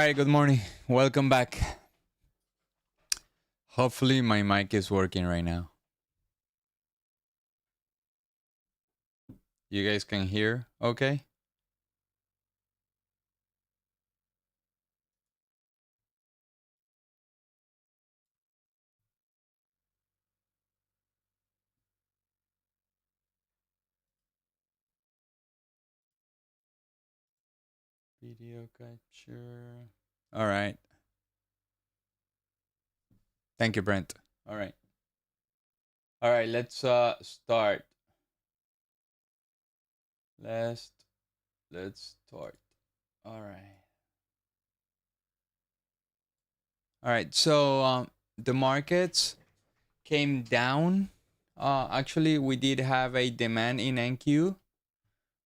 right, good morning. Welcome back. Hopefully my mic is working right now. You guys can hear okay? Video capture. All right. Thank you, Brent. All right. All right, let's start. Let's start. All right. All right. So the markets came down. Actually, we did have a demand in NQ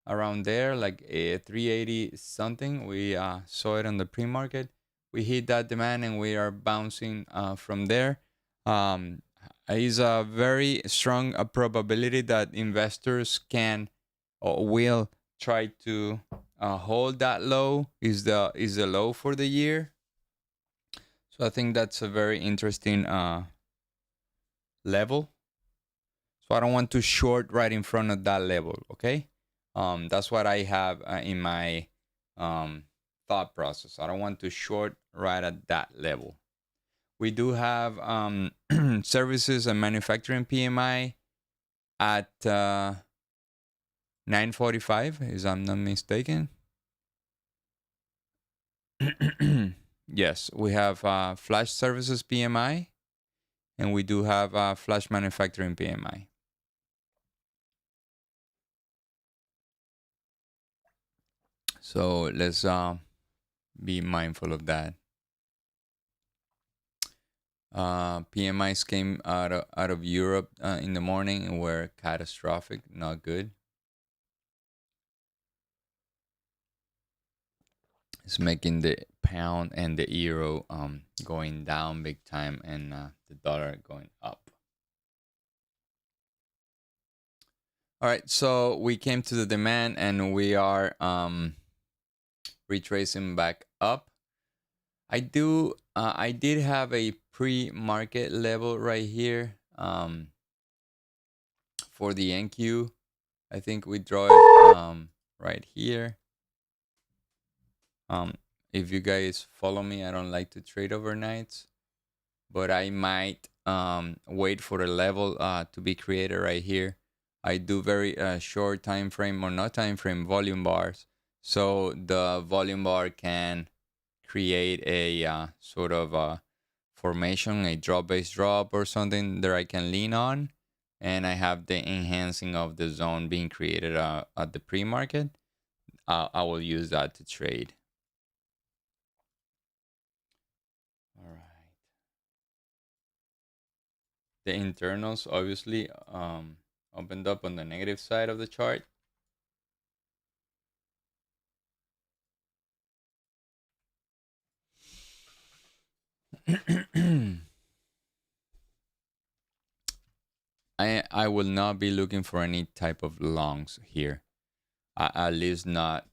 around there, like a 380 something. We saw it on the pre-market. We hit that demand and we are bouncing from there. Is a very strong probability that investors can or will try to hold that low. Is the low for the year. So I think that's a very interesting level. So I don't want to short right in front of that level. Okay. That's what I have in my thought process. I don't want to short right at that level. We do have services and manufacturing PMI at 945, if I'm not mistaken. Yes, we have flash services PMI, and we do have flash manufacturing PMI. So let's be mindful of that. PMIs came out of Europe in the morning and were catastrophic, not good. It's making the pound and the euro going down big time, and the dollar going up. All right, so we came to the demand and we are retracing back up. I did have a pre-market level right here for the NQ. I think we draw it right here. If you guys follow me, I don't like to trade overnights, but I might wait for a level to be created right here. I do very short time frame or not time frame volume bars, so the volume bar can create a sort of a formation, a drop-based drop or something that I can lean on, and I have the enhancing of the zone being created at the pre-market. I will use that to trade. All right. The internals obviously opened up on the negative side of the chart. I will not be looking for any type of longs here, at least not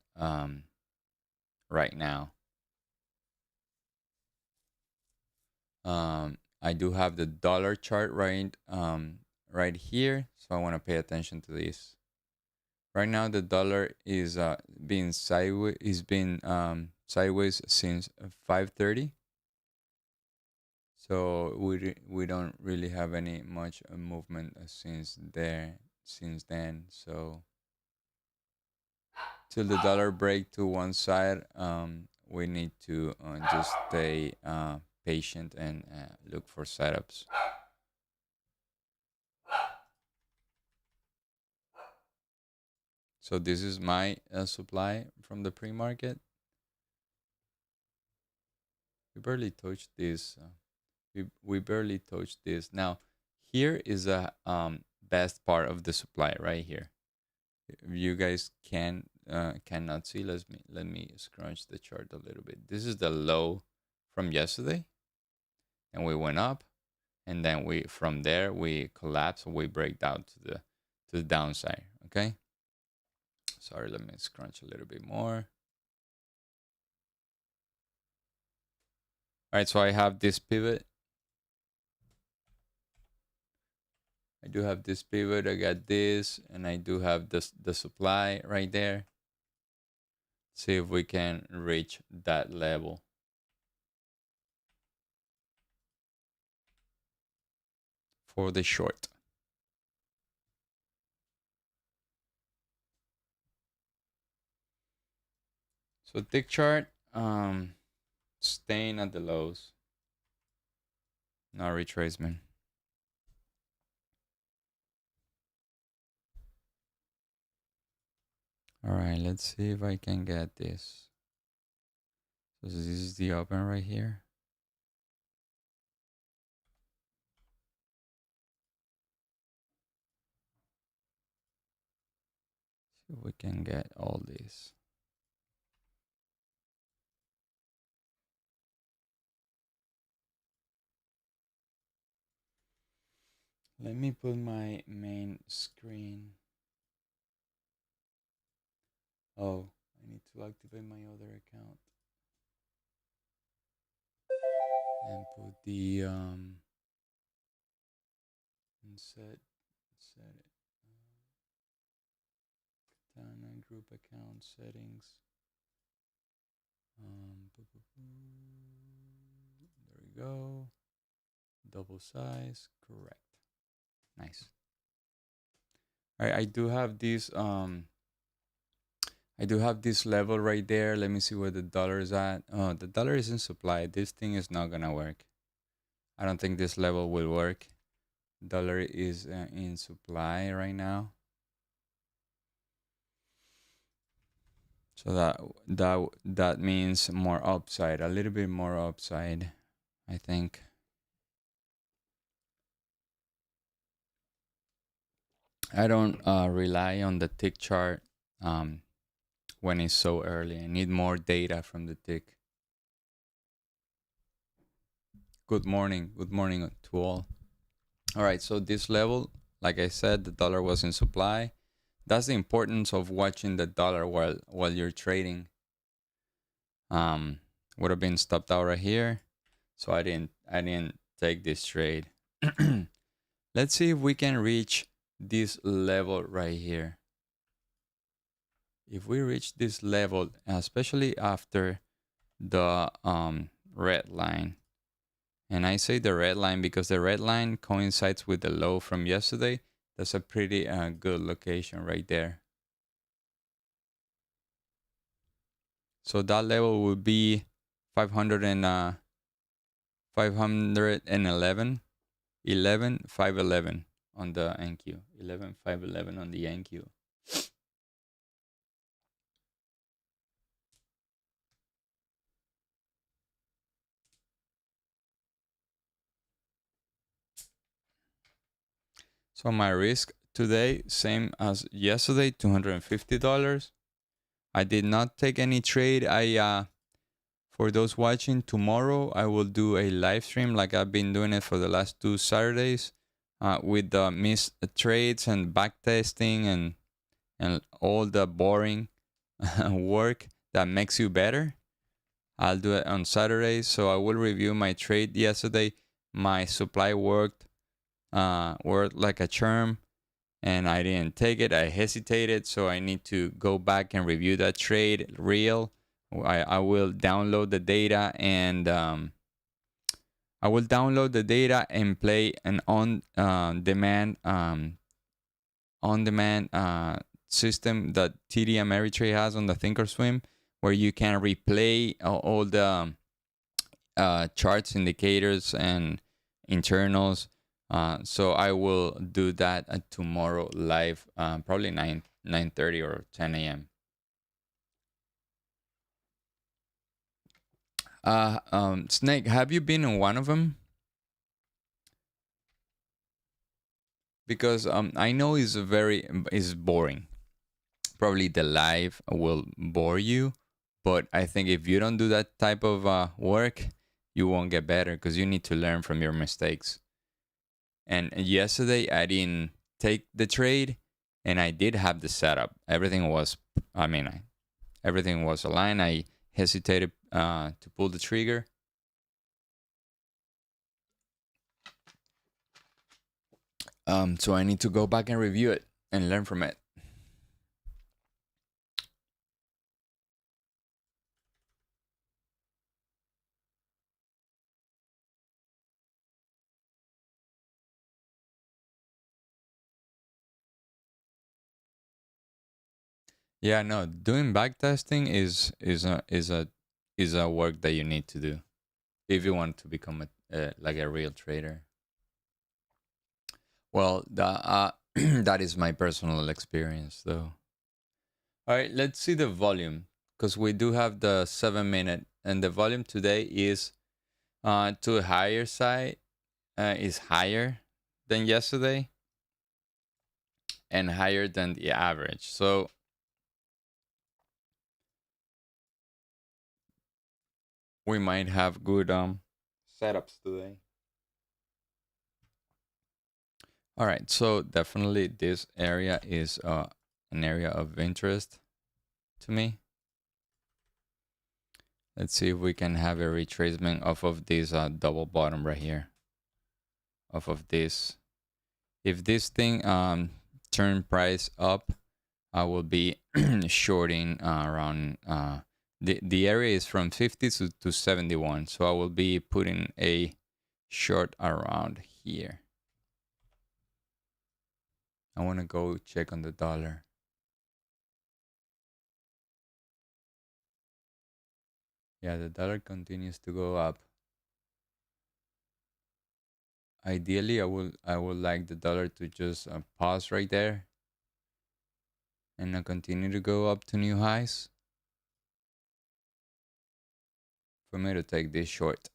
right now. I do have the dollar chart right here, so I want to pay attention to this. Right now, the dollar is being sideways. Is been sideways since 5:30. So we don't really have any much movement since then. So till the dollar break to one side, we need to just stay patient and look for setups. So this is my supply from the pre-market. We barely touched this. We barely touched this. Now, here is a best part of the supply right here. If you guys cannot see, let me scrunch the chart a little bit. This is the low from yesterday, and we went up, and then from there we collapse. We break down to the downside. Okay. Sorry, let me scrunch a little bit more. All right, so I have this pivot. I do have this pivot. I got this, and I do have the supply right there. See if we can reach that level. For the short. So tick chart, staying at the lows. No retracement. All right, let's see if I can get this. So this is the open right here. See if we can get all this. Let me put my main screen. Oh, I need to activate my other account. And put the and set it. Katana group account settings. There we go. Double size, correct. Nice. All right, I do have this level right there. Let me see where the dollar is at. Oh, the dollar is in supply. This thing is not gonna work. I don't think this level will work. Dollar is in supply right now. So that means more upside, a little bit more upside, I think. I don't rely on the tick chart when it's so early. I need more data from the tick. Good morning to all. All right, so this level, like I said, the dollar was in supply. That's the importance of watching the dollar while you're trading. Would have been stopped out right here, so I didn't take this trade. Let's see if we can reach this level right here. If we reach this level, especially after the red line, and I say the red line because the red line coincides with the low from yesterday. That's a pretty good location right there. So that level would be 511, 511 on the NQ, 511 on the NQ. So my risk today, same as yesterday, $250. I did not take any trade. For those watching, tomorrow I will do a live stream like I've been doing it for the last 2 Saturdays with the missed trades and back testing and all the boring work that makes you better. I'll do it on Saturdays. So I will review my trade yesterday. My supply worked like a charm, and I didn't take it. I hesitated, so I need to go back and review that trade real. I will download the data and play an on-demand system that TD Ameritrade has on the Thinkorswim, where you can replay all the charts, indicators, and internals. So I will do that tomorrow live, probably 9:30 or 10 a.m. Snake, have you been in one of them? Because I know it's boring. Probably the live will bore you, but I think if you don't do that type of work, you won't get better because you need to learn from your mistakes. And yesterday I didn't take the trade, and I did have the setup. Everything was aligned. I hesitated to pull the trigger, So I need to go back and review it and learn from it. Yeah, no, doing back testing is a work that you need to do if you want to become like a real trader. Well, that is my personal experience, though. All right, let's see the volume because we do have the 7 minute, and the volume today is to a higher side, is higher than yesterday and higher than the average. So we might have good setups today. All right, so definitely this area is an area of interest to me. Let's see if we can have a retracement off of this double bottom right here. Off of this. If this thing turn price up, I will be shorting around the area is from 50 to 71. So I will be putting a short around here. I want to go check on the dollar. Yeah, the dollar continues to go up. Ideally, I would like the dollar to just pause right there and continue to go up to new highs for me to take this short.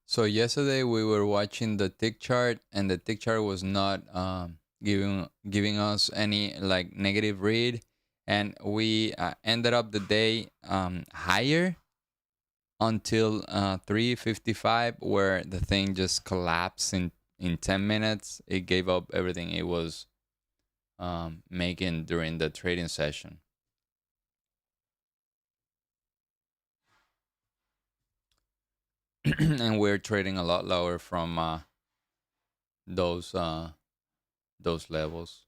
So yesterday we were watching the tick chart, and the tick chart was not giving us any like negative read, and we ended up the day higher until 3:55, where the thing just collapsed in 10 minutes. It gave up everything it was making during the trading session. And we're trading a lot lower from those levels,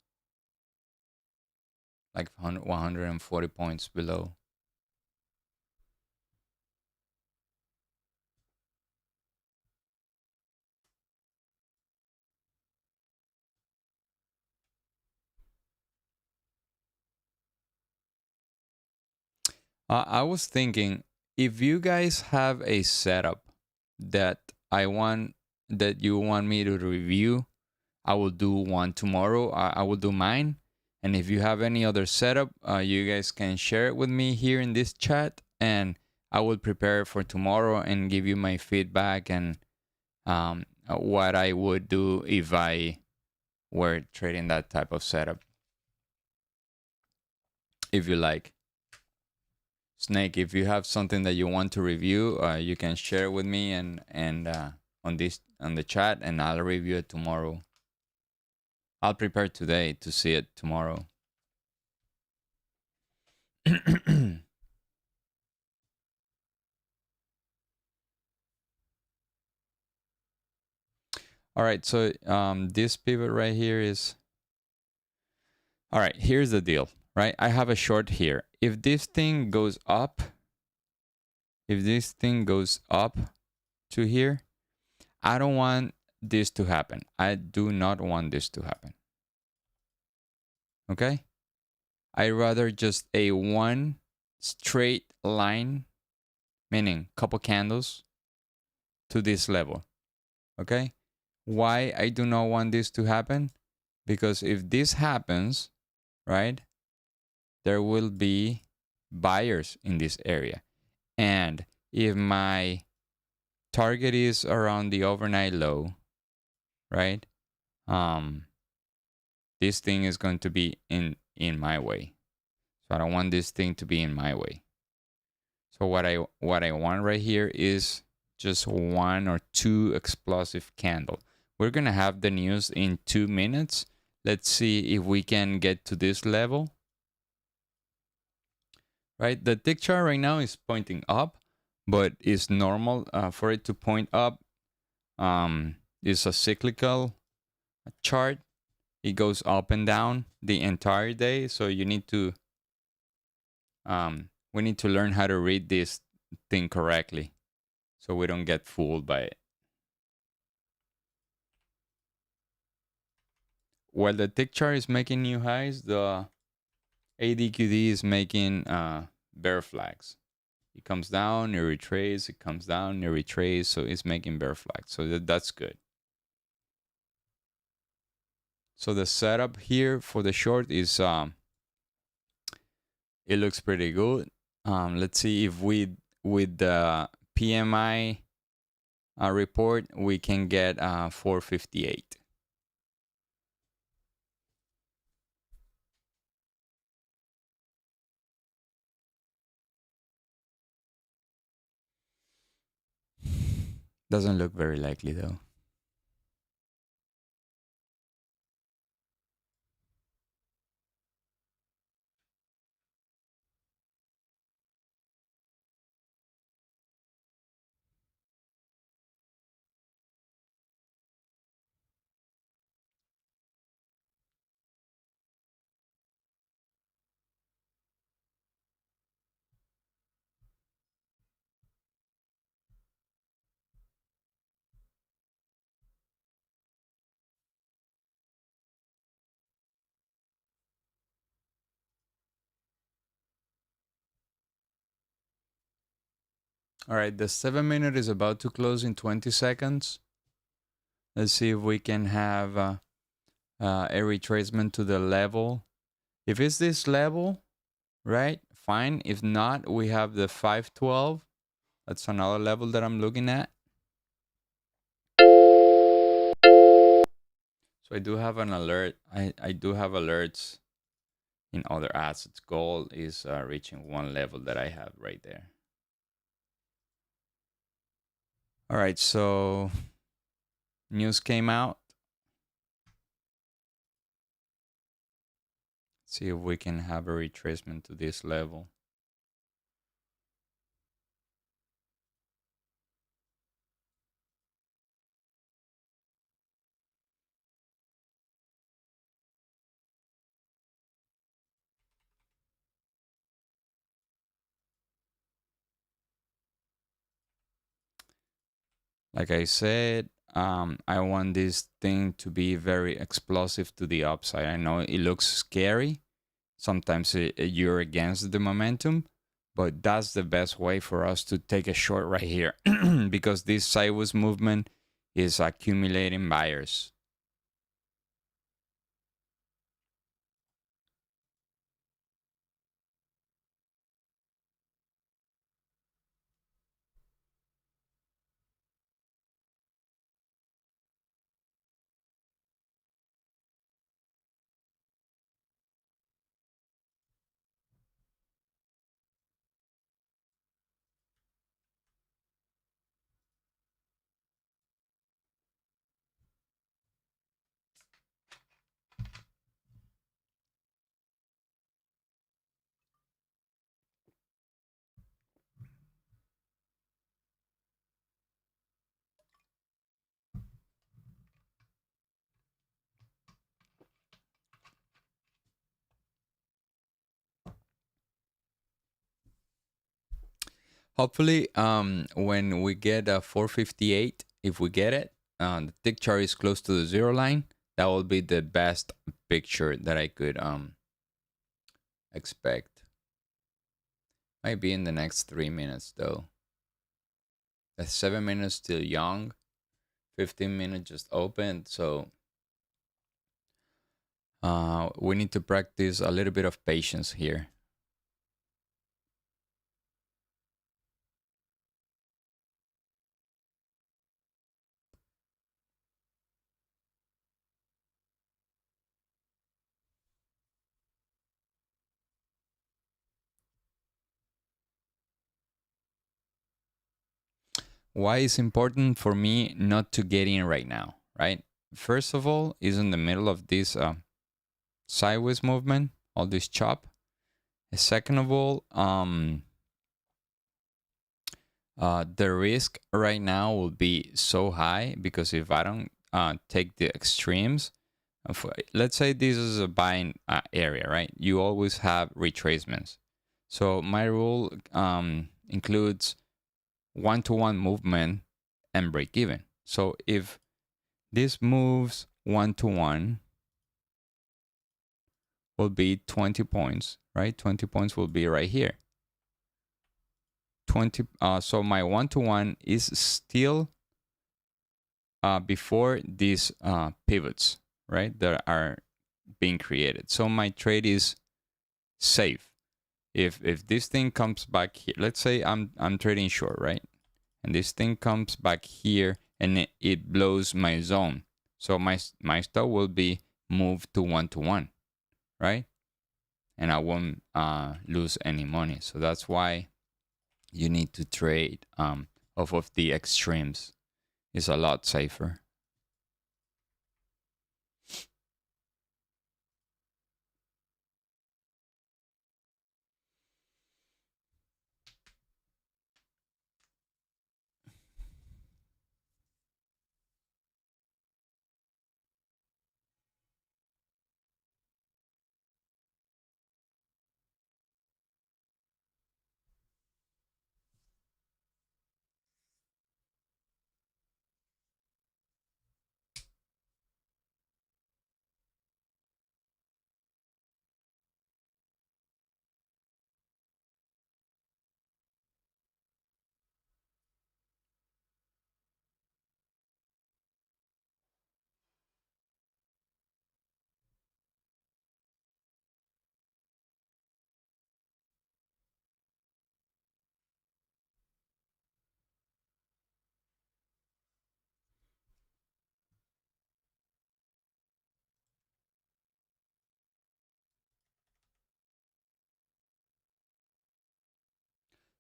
like 140 points below. I was thinking, if you guys have a setup that that you want me to review, I will do one tomorrow. I will do mine. And if you have any other setup, you guys can share it with me here in this chat, and I will prepare it for tomorrow and give you my feedback and what I would do if I were trading that type of setup. If you like. Snake, if you have something that you want to review, you can share it with me and on the chat, and I'll review it tomorrow. I'll prepare today to see it tomorrow. All right, so this pivot right here is... All right, here's the deal, right? I have a short here. If this thing goes up, to here, I don't want this to happen. I do not want this to happen. Okay? I'd rather just a one straight line, meaning couple candles, to this level. Okay? Why I do not want this to happen? Because if this happens, right, there will be buyers in this area. And if my target is around the overnight low, right? This thing is going to be in my way. So I don't want this thing to be in my way. So what I want right here is just 1 or 2 explosive candle. We're gonna have the news in 2 minutes. Let's see if we can get to this level. Right, the tick chart right now is pointing up, but it's normal for it to point up. It's a cyclical chart. It goes up and down the entire day, so you need to we need to learn how to read this thing correctly so we don't get fooled by it. While the tick chart is making new highs, the ADQD is making bear flags. It comes down, it retraces, it comes down, it retraces, so it's making bear flags. So that's good. So the setup here for the short is it looks pretty good. Let's see if with the PMI report we can get 458. Doesn't look very likely though. All right, the 7-minute is about to close in 20 seconds. Let's see if we can have a retracement to the level. If it's this level, right, fine. If not, we have the 512. That's another level that I'm looking at. So I do have an alert. I do have alerts in other assets. Gold is reaching one level that I have right there. All right, so news came out. See if we can have a retracement to this level. Like I said, I want this thing to be very explosive to the upside. I know it looks scary. Sometimes you're against the momentum, but that's the best way for us to take a short right here because this sideways movement is accumulating buyers. Hopefully, when we get a 458, if we get it, the tick chart is close to the 0 line. That will be the best picture that I could expect. Might be in the next 3 minutes though. The 7 minutes still young. 15 minutes just opened, so we need to practice a little bit of patience here. why it's important for me not to get in right now, right? First of all, is in the middle of this sideways movement, all this chop. Second of all, the risk right now will be so high because if I don't take the extremes, let's say this is a buying area, right? You always have retracements. So my rule includes one-to-one movement and break even. So if this moves one-to-one, will be 20 points, right? 20 points will be right here. 20. So my one-to-one is still before these pivots, right, that are being created. So my trade is safe. If this thing comes back here, let's say I'm trading short, right, and this thing comes back here and it blows my zone, so my stop will be moved to one-to-one, right, and I won't lose any money. So that's why you need to trade off of the extremes. It's a lot safer.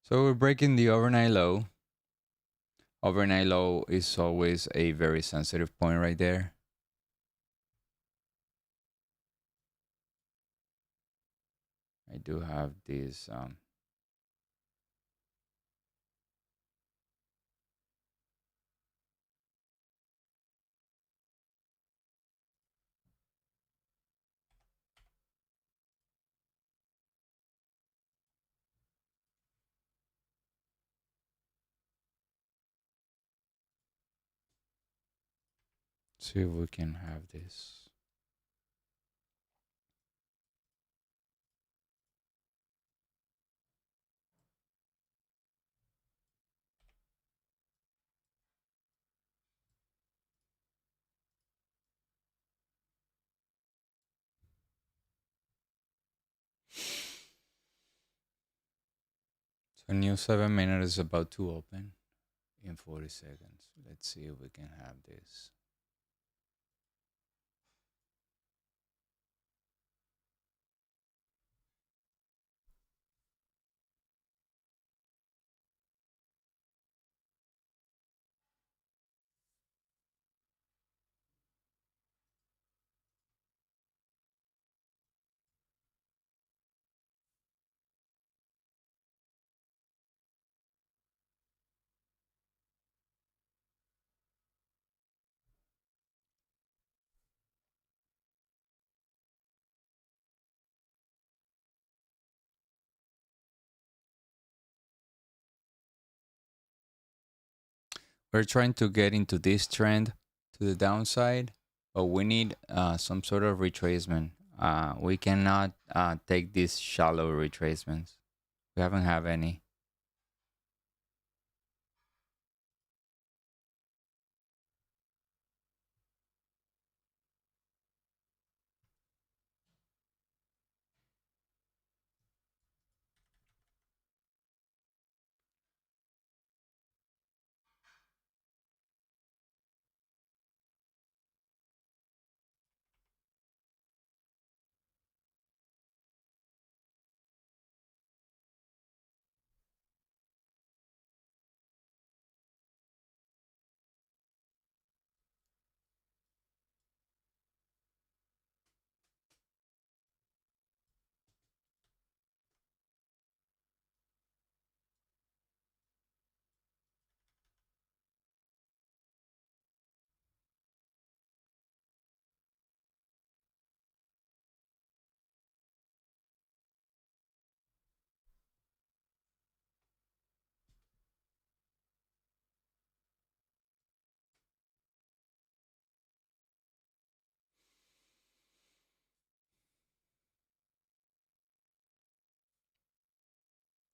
So we're breaking the overnight low. Overnight low is always a very sensitive point right there. I do have this see if we can have this. So new 7 minute is about to open in 40 seconds. Let's see if we can have this. We're trying to get into this trend to the downside, but we need some sort of retracement. We cannot take these shallow retracements. We haven't have any.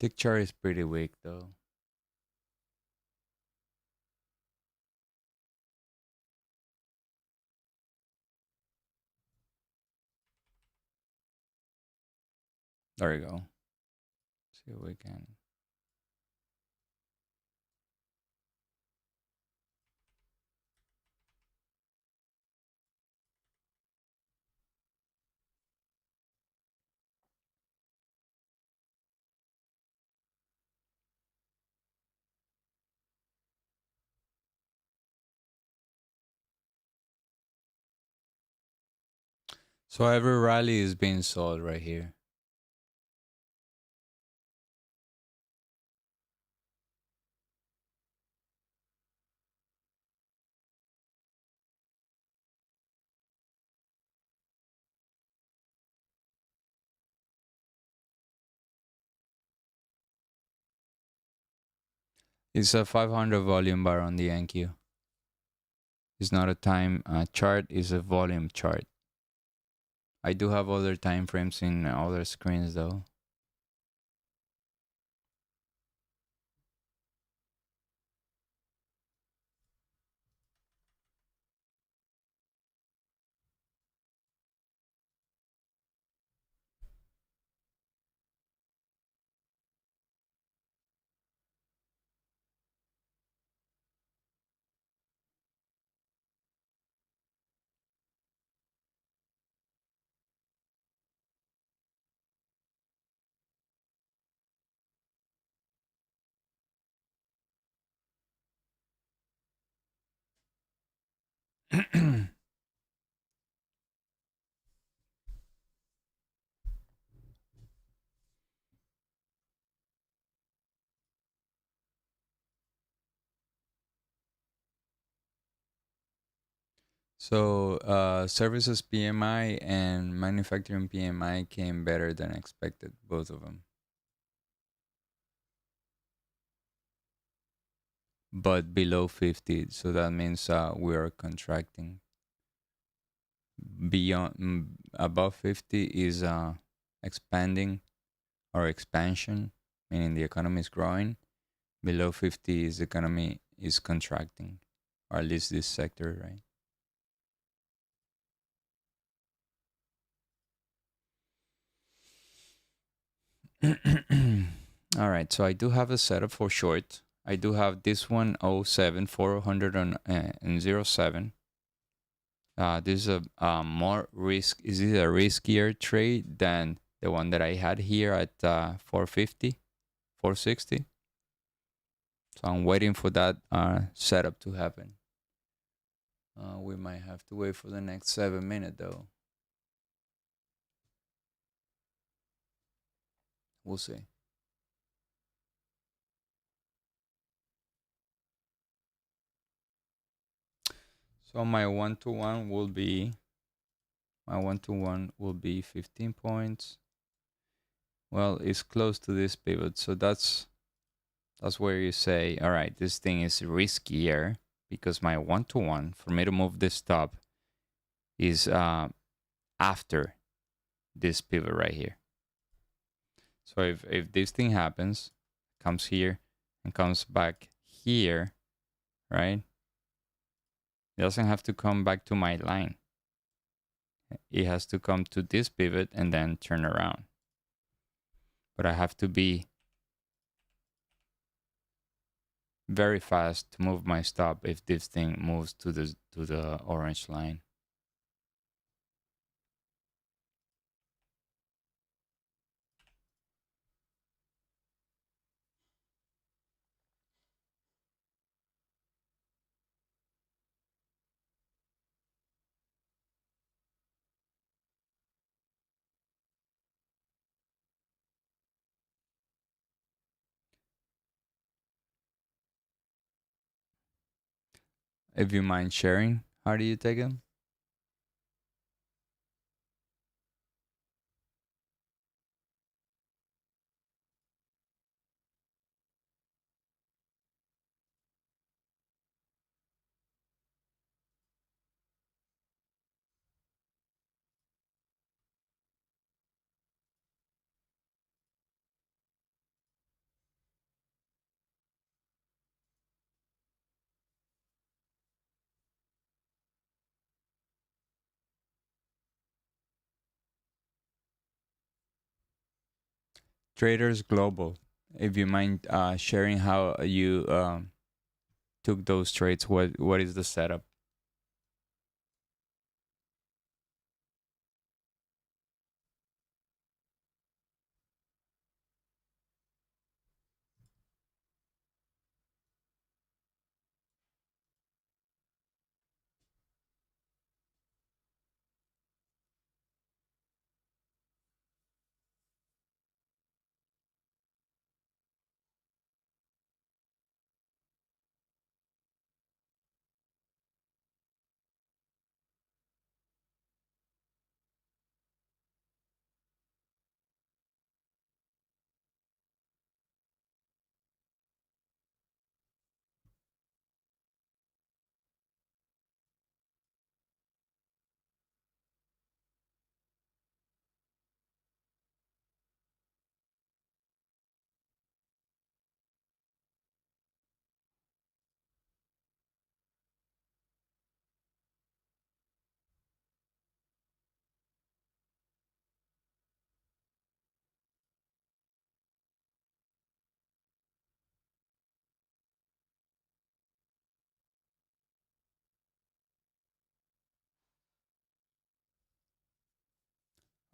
Tick chart is pretty weak though. There you go. See if we can. So every rally is being sold right here. It's a 500 volume bar on the NQ. It's not a time chart, it's a volume chart. I do have other time frames in other screens though. So services PMI and manufacturing PMI came better than expected, both of them. But below 50, so that means we are contracting. Above 50 is expanding or expansion, meaning the economy is growing. Below 50 is the economy is contracting, or at least this sector, right? All right, so I do have a setup for short. I do have this one 07 407. This is a more risk. Is this a riskier trade than the one that I had here at 450, 460? So I'm waiting for that setup to happen. We might have to wait for the next 7 minutes though. We'll see. So my one-to-one will be 15 points. Well, it's close to this pivot, so that's where you say, all right, this thing is riskier because my one-to-one for me to move this stop is after this pivot right here. So if this thing happens, comes here and comes back here, right? It doesn't have to come back to my line. It has to come to this pivot and then turn around. But I have to be very fast to move my stop if this thing moves to the orange line. If you mind sharing, how do you take them? Traders Global. If you mind sharing how you took those trades, what is the setup?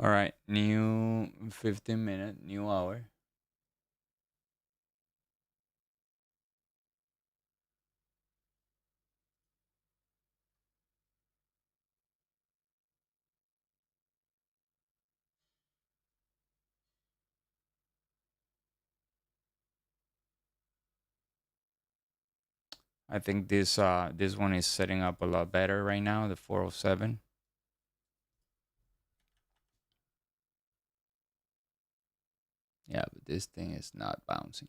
All right, new 15-minute, new hour. I think this one is setting up a lot better right now, the 407. Yeah, but this thing is not bouncing.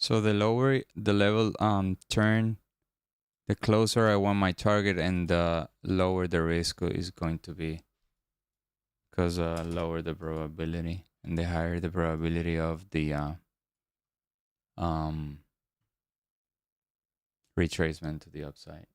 So the lower the level turn, the closer I want my target, and the lower the risk is going to be, because lower the probability, and the higher the probability of the um retracement to the upside.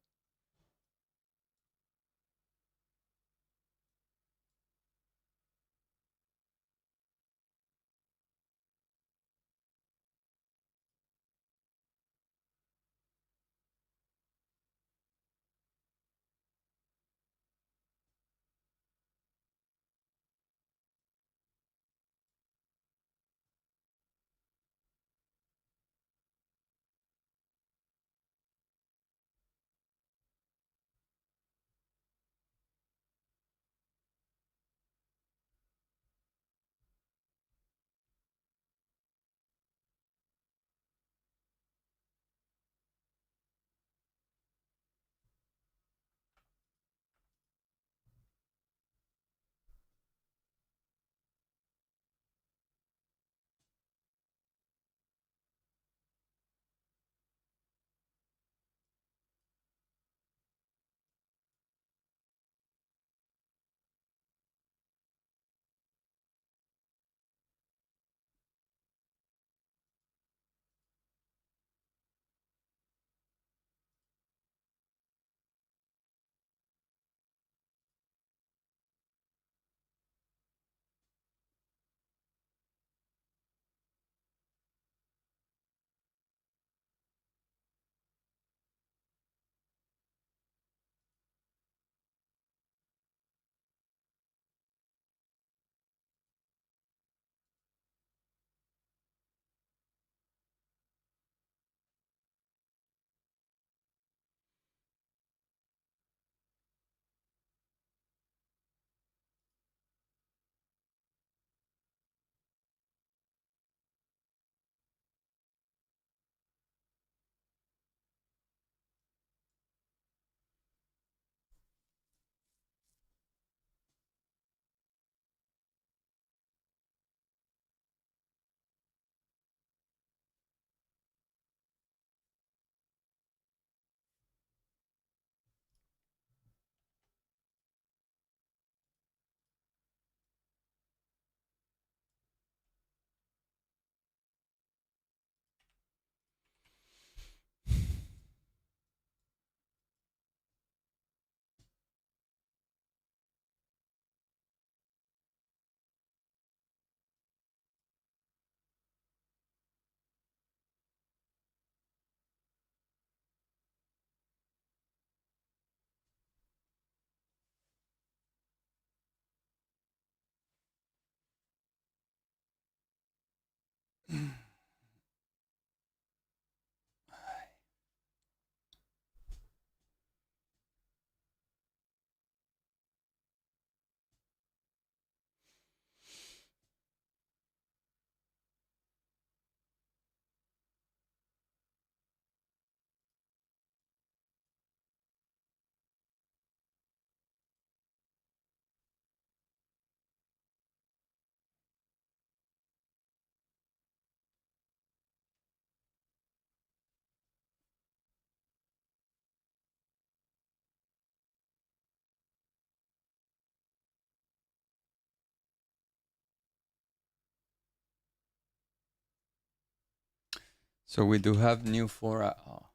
So we do have new 4 hour.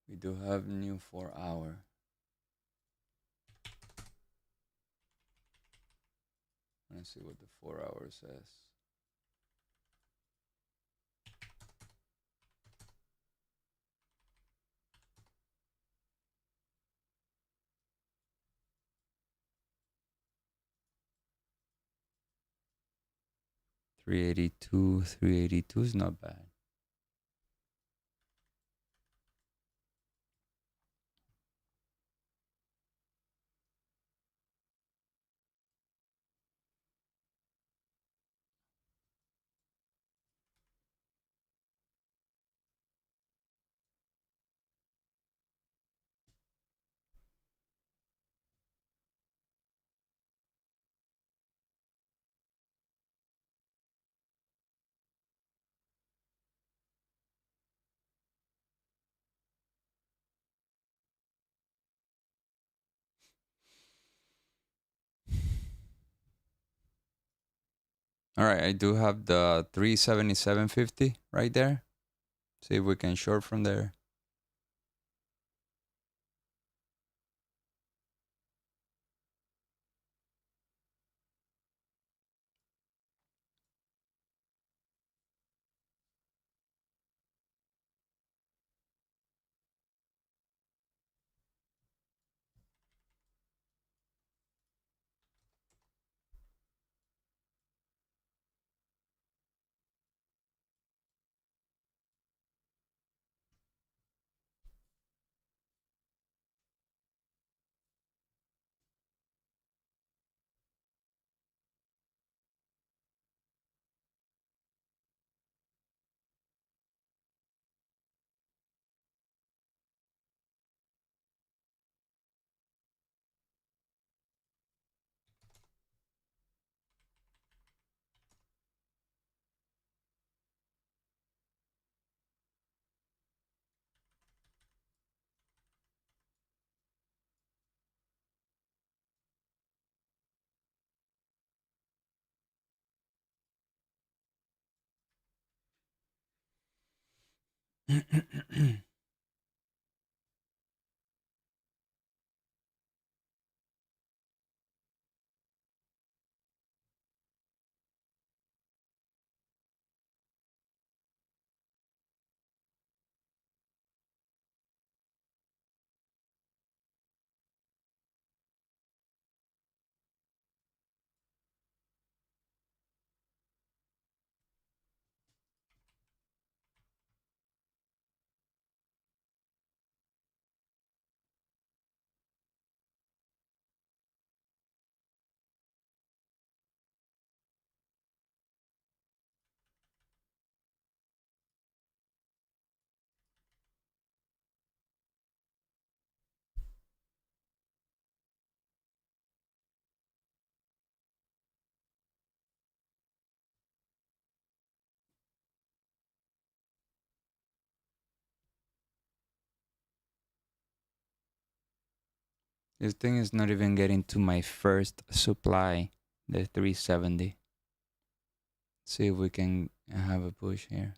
We do have new 4 hour. Let's see what the 4 hour says. $382 is not bad. All right, I do have the 377.50 right there. See if we can short from there. This thing is not even getting to my first supply, the 370. See if we can have a push here.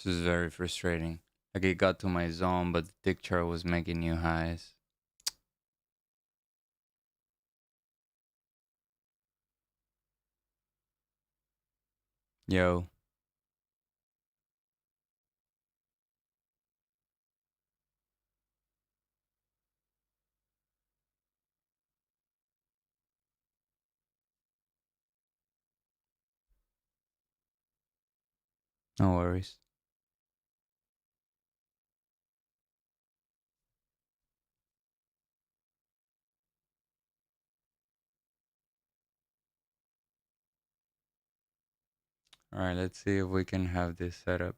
This is very frustrating. Like it got to my zone, but the tick chart was making new highs. Yo. No worries. All right, let's see if we can have this set up.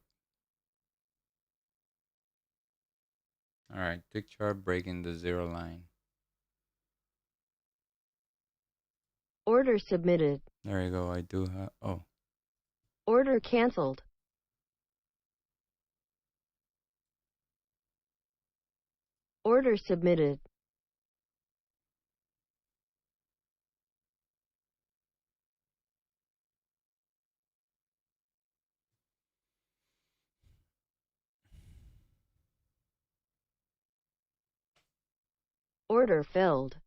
All right, tick chart breaking the zero line. Order submitted. There you go. I do have. Oh, Order canceled. Order submitted. Order filled.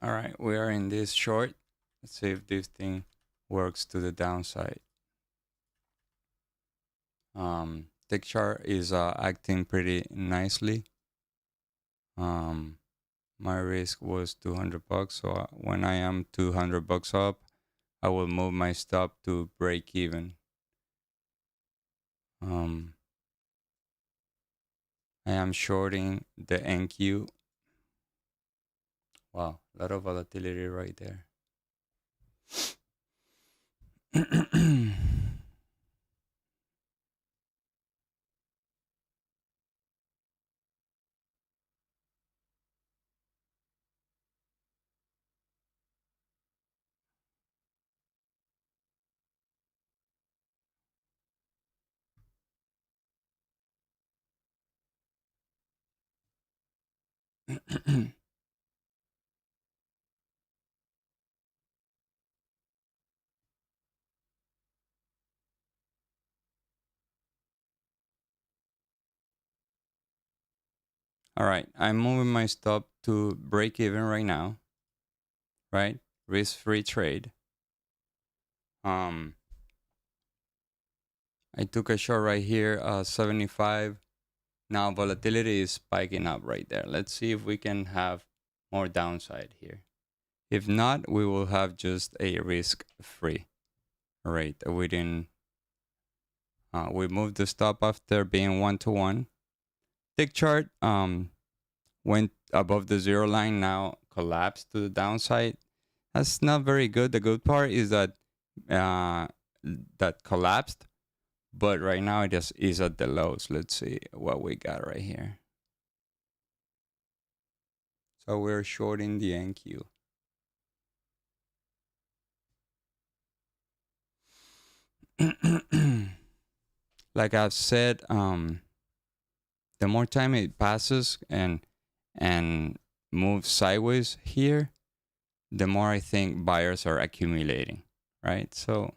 all right. We are in this short. Let's see if this thing works to the downside. Tick chart is acting pretty nicely. My risk was $200, so when I am $200 up, I will move my stop to break even. I am shorting the NQ. Wow, a lot of volatility right there. All right, I'm moving my stop to break even right now, right? Risk-free trade. I took a short right here, 75. Now volatility is spiking up right there. Let's see if we can have more downside here. If not, we will have just a risk-free rate. We didn't. We moved the stop after being 1-to-1. Tick chart went above the zero line, now collapsed to the downside. That's not very good. The good part is that that collapsed, but right now it just is at the lows. Let's see what we got right here. So we're shorting the NQ. Like I've said, the more time it passes and moves sideways here, the more I think buyers are accumulating, right? So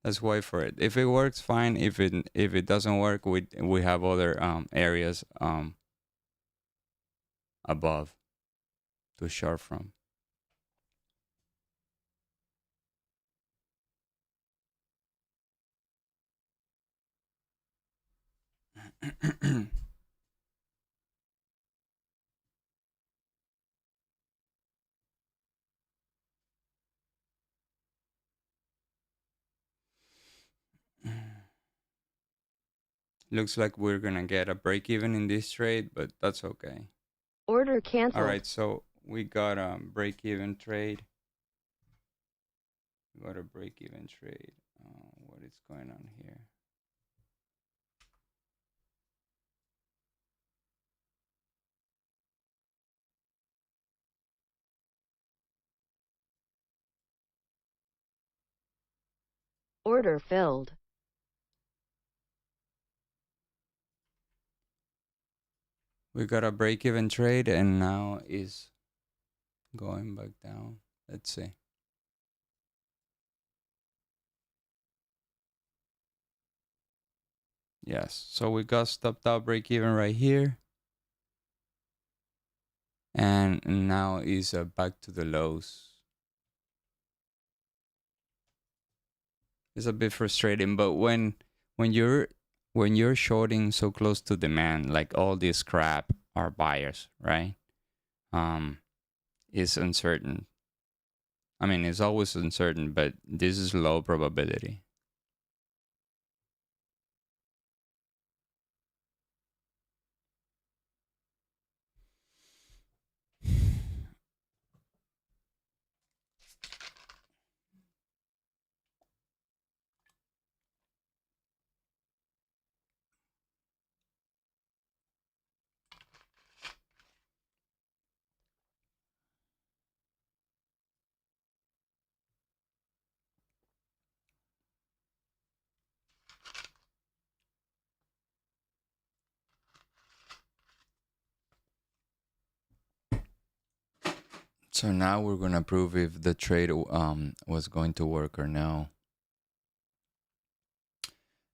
let's wait for it. If it works, fine. If it doesn't work, we have other areas above to short from. Looks like we're gonna get a break even in this trade, but that's okay. Order canceled. All right, so we got a break even trade. We got a break even trade. What is going on here? Order filled. We got a break even trade and now is going back down. Let's see. Yes. So we got stopped out break even right here. And now is back to the lows. It's a bit frustrating, but when you're shorting so close to demand, like all this crap are buyers, right? It's uncertain. I mean, it's always uncertain, but this is low probability. So now we're gonna prove if the trade was going to work or no.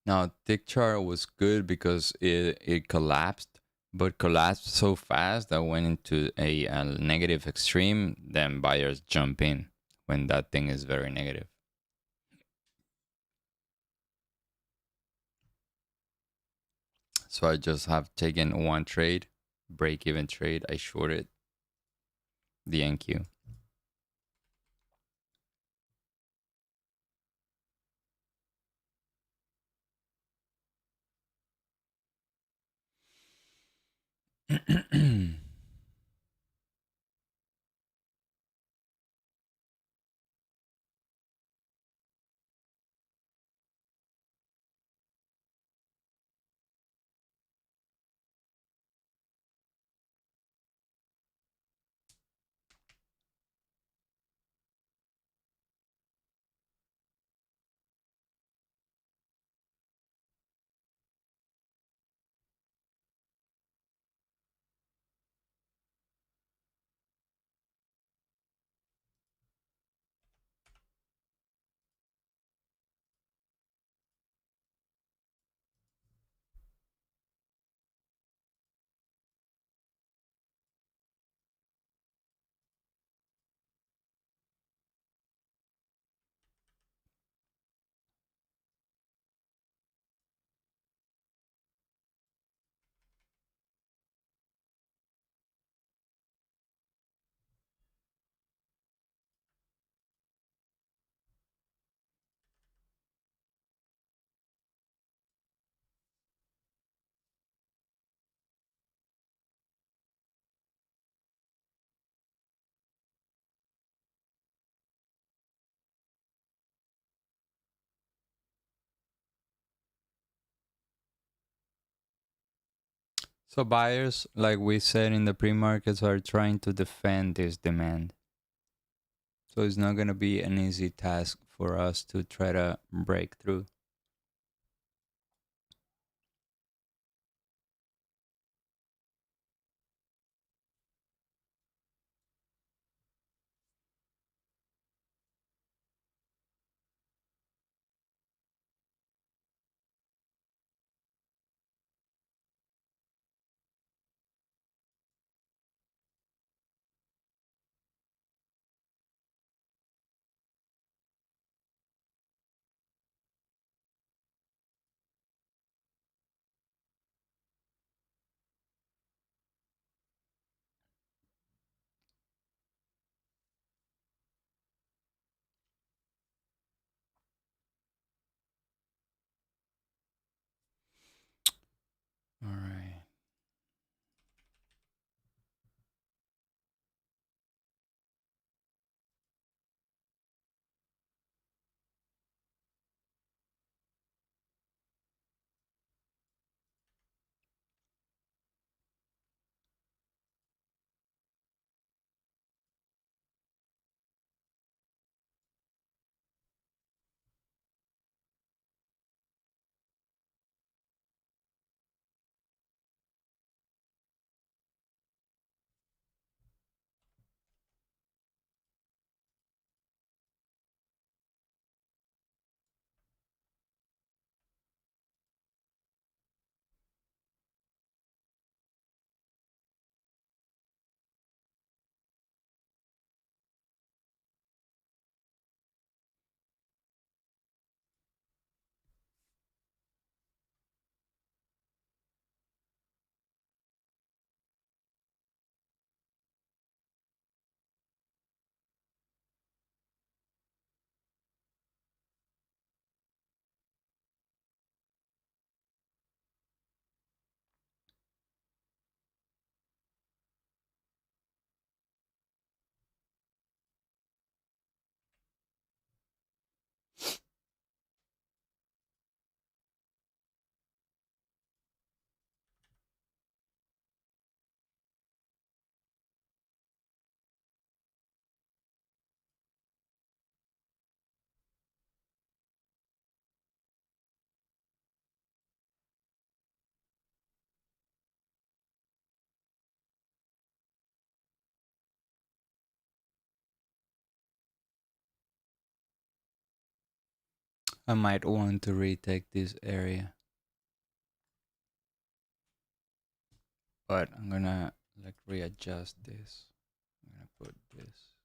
Now tick chart was good because it collapsed, but collapsed so fast that went into a negative extreme. Then buyers jump in when that thing is very negative. So I just have taken one trade, break even trade. I shorted the NQ. So buyers, like we said in the pre-markets, are trying to defend this demand. So it's not going to be an easy task for us to try to break through. I might want to retake this area, but I'm gonna like readjust this. I'm gonna put this.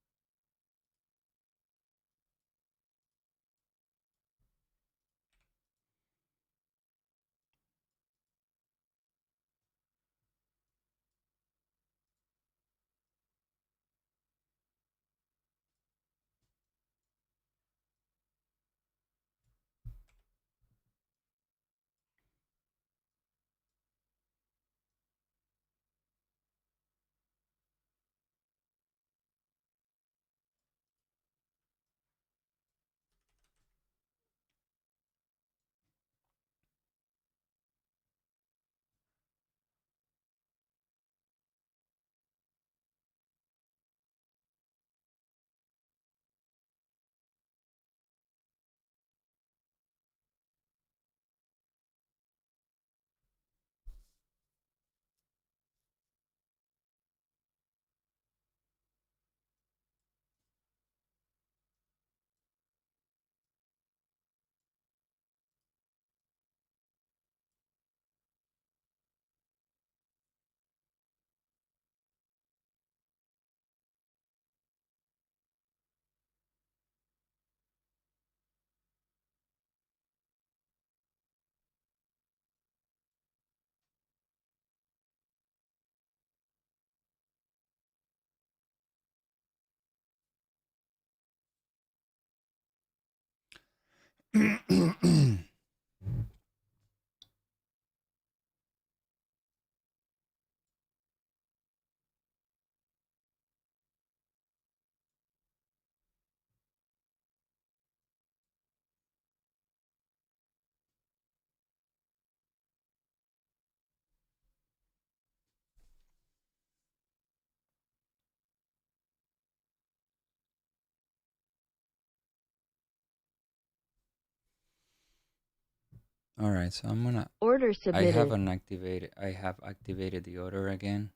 All right, so I'm gonna. Order I submitted. haven't activated. I have activated the order again.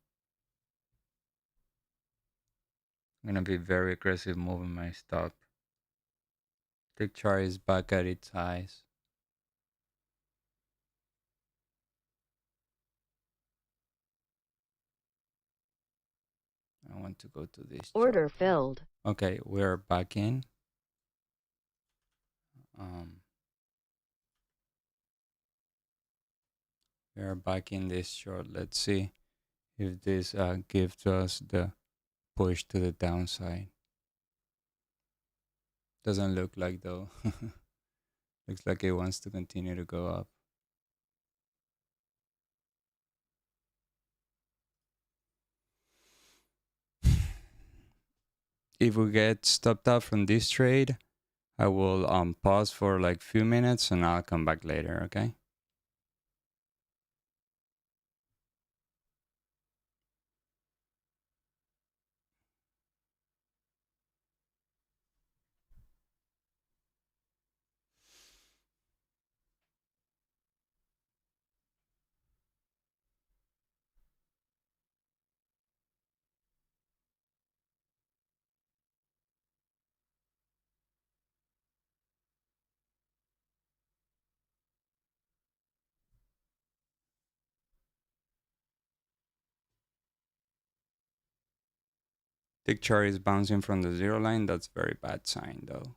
I'm gonna be very aggressive moving my stop. Tick chart is back at its highs. I want to go to this Order chart. filled. Okay, we're back in. We are back in this chart. Let's see if this gives us the push to the downside. Doesn't look like though. Looks like it wants to continue to go up. If we get stopped out from this trade, I will pause for like few minutes and I'll come back later, okay? Tick chart is bouncing from the zero line. That's very bad sign though.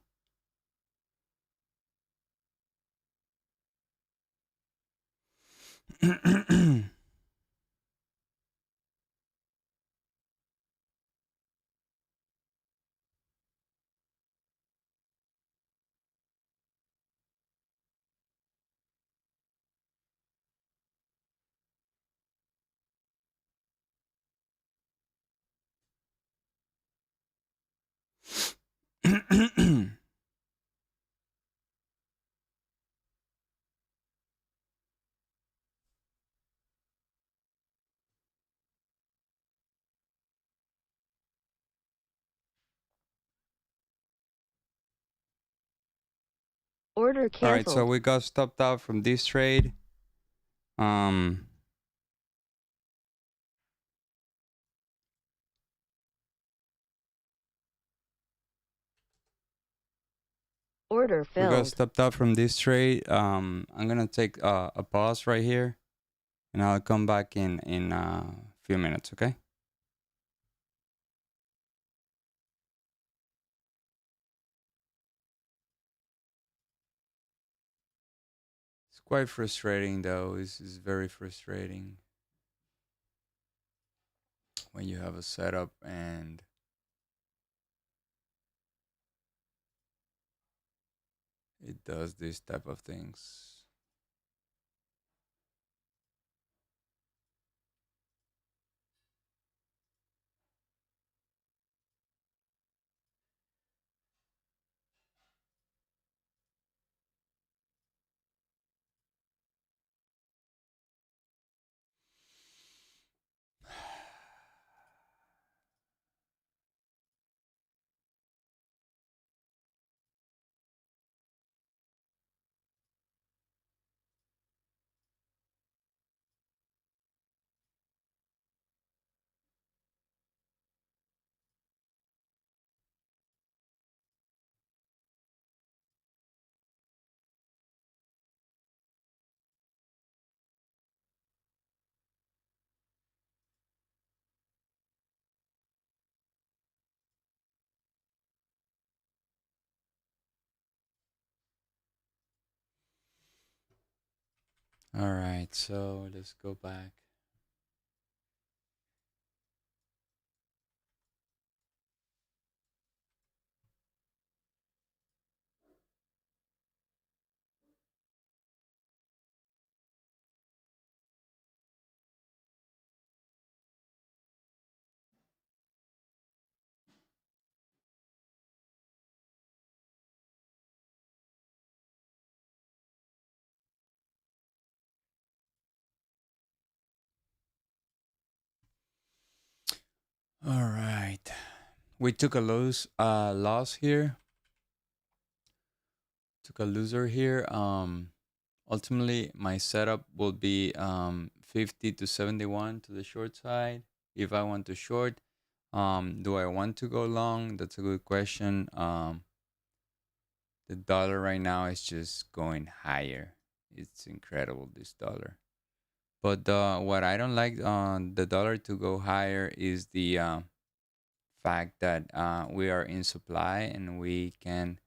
Order All right, so canceled. we got stopped out from this trade. Um, Order We got filled. stepped up from this trade. I'm gonna take a pause right here, and I'll come back in a few minutes. Okay. It's quite frustrating though. It's very frustrating when you have a setup and it does this type of things. All right, so let's go back. All right, we took a loss here. Took a loser here. Ultimately, my setup will be 50 to 71 to the short side. If I want to short, do I want to go long? That's a good question. The dollar right now is just going higher. It's incredible, this dollar. But what I don't like on the dollar to go higher is the fact that we are in supply and we can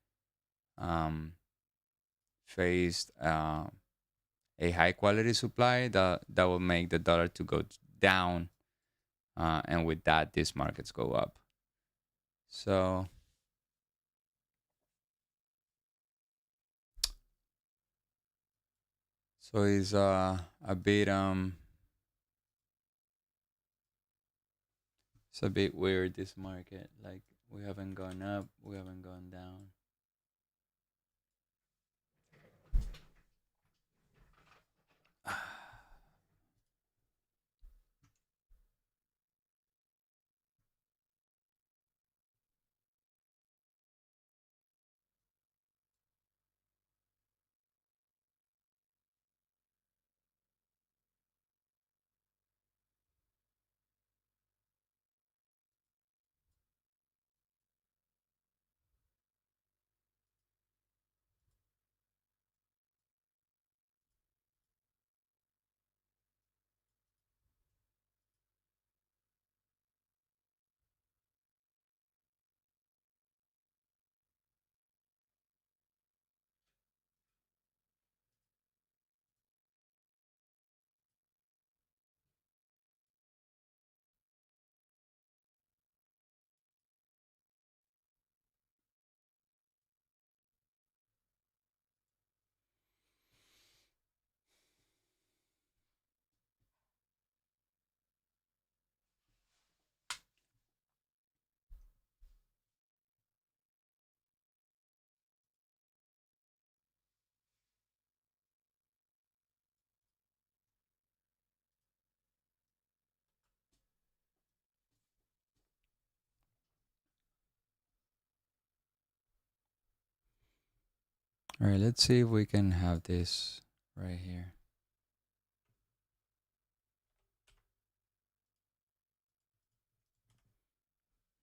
um, face a high quality supply that will make the dollar to go down, and with that, these markets go up. So it's a bit it's a bit weird, this market. Like, we haven't gone up, we haven't gone down. All right, let's see if we can have this right here.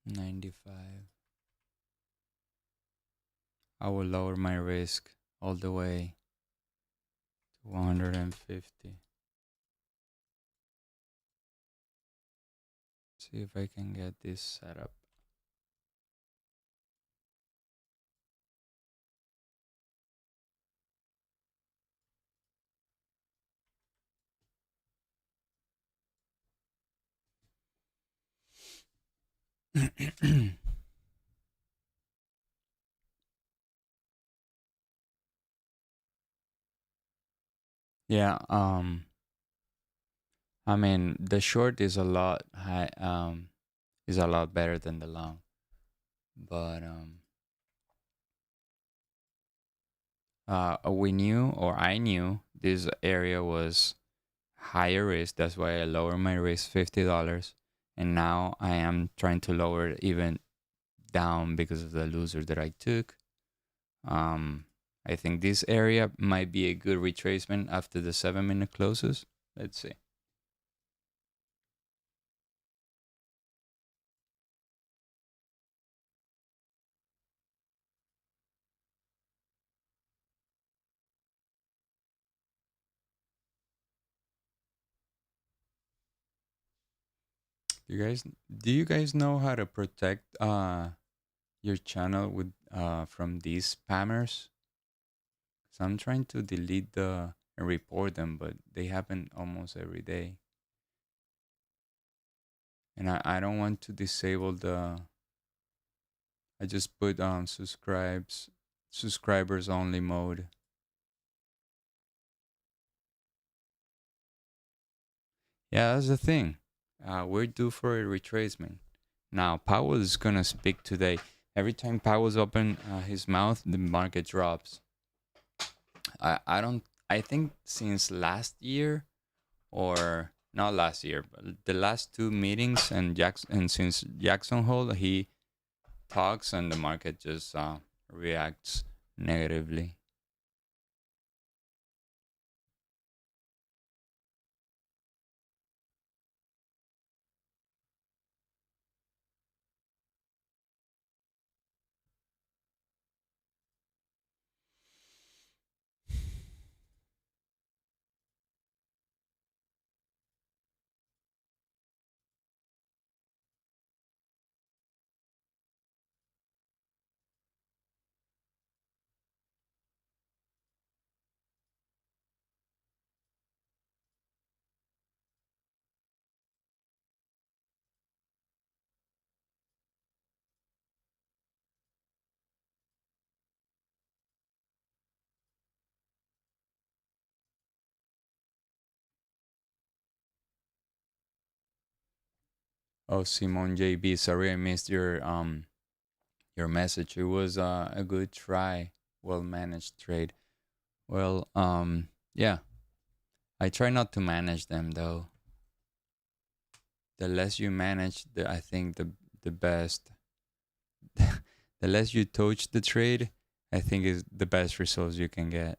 95. I will lower my risk all the way to 150. See if I can get this set up. Yeah, I mean the short is a lot high, is a lot better than the long, but we knew, or I knew, this area was higher risk. That's why I lowered my risk $50, and now I am trying to lower it even down because of the loser that I took. Um, I think this area might be a good retracement after the 7-minute closes. Let's see. Do you guys know how to protect your channel with from these spammers? So I'm trying to delete the and report them, but they happen almost every day. And I don't want to disable the. I just put subscribers only mode. Yeah, that's the thing. We're due for a retracement. Now Powell is gonna speak today. Every time Powell's open his mouth, the market drops. I don't. I think since last year, or not last year, but the last two meetings, and since Jackson Hole, he talks and the market just reacts negatively. Oh, Simon JB, sorry I missed your message. It was a good try, well managed trade. Well, yeah, I try not to manage them though. The less you manage, I think the best. The less you touch the trade, I think is the best results you can get.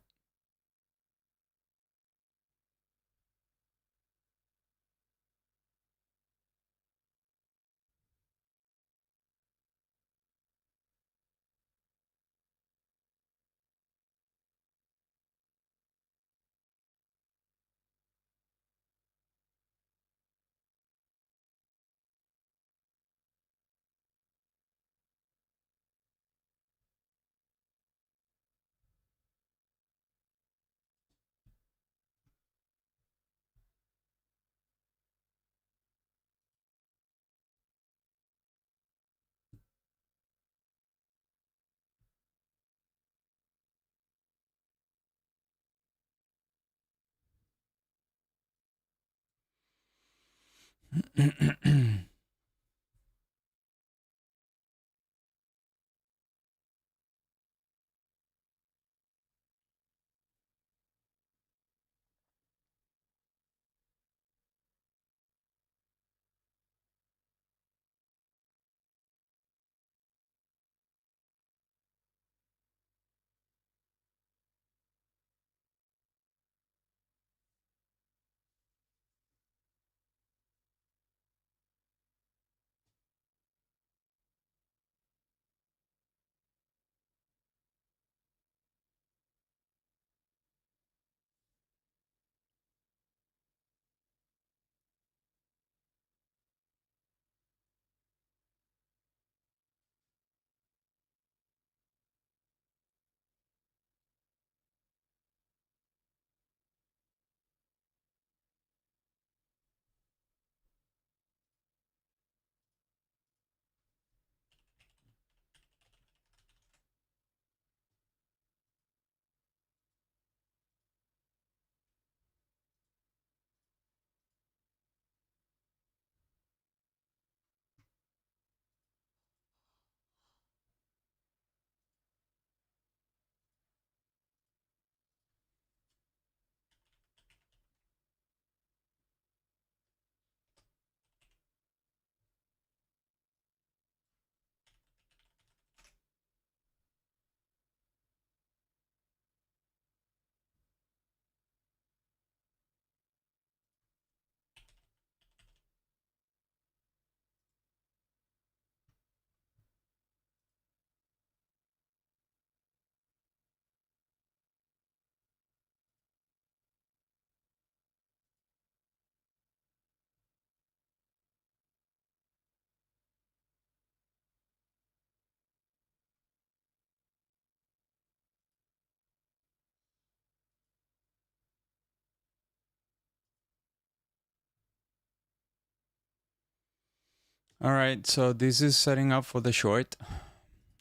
All right, so this is setting up for the short.